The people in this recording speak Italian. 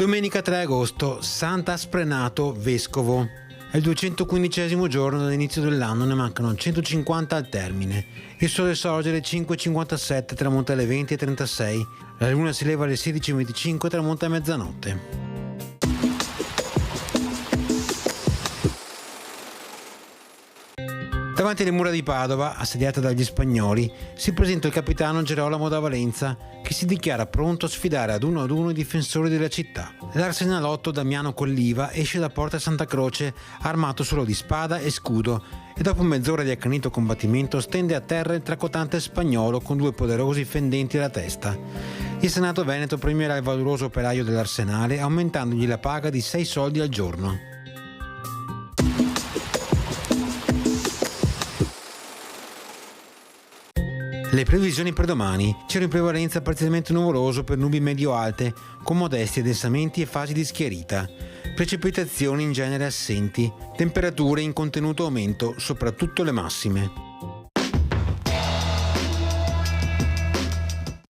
Domenica 3 agosto, Sant'Asprenato Vescovo. È il 215° giorno dall'inizio dell'anno, ne mancano 150 al termine. Il sole sorge alle 5:57, tramonta alle 20:36. La luna si leva alle 16:25 e tramonta a mezzanotte. Davanti alle mura di Padova, assediata dagli spagnoli, si presenta il capitano Gerolamo da Valenza, che si dichiara pronto a sfidare ad uno i difensori della città. L'arsenalotto Damiano Colliva esce da Porta Santa Croce armato solo di spada e scudo e dopo mezz'ora di accanito combattimento stende a terra il tracotante spagnolo con 2 poderosi fendenti alla testa. Il Senato Veneto premierà il valoroso operaio dell'arsenale aumentandogli la paga di 6 soldi al giorno. Le previsioni per domani: cielo in prevalenza parzialmente nuvoloso per nubi medio-alte, con modesti addensamenti e fasi di schiarita. Precipitazioni in genere assenti, temperature in contenuto aumento, soprattutto le massime.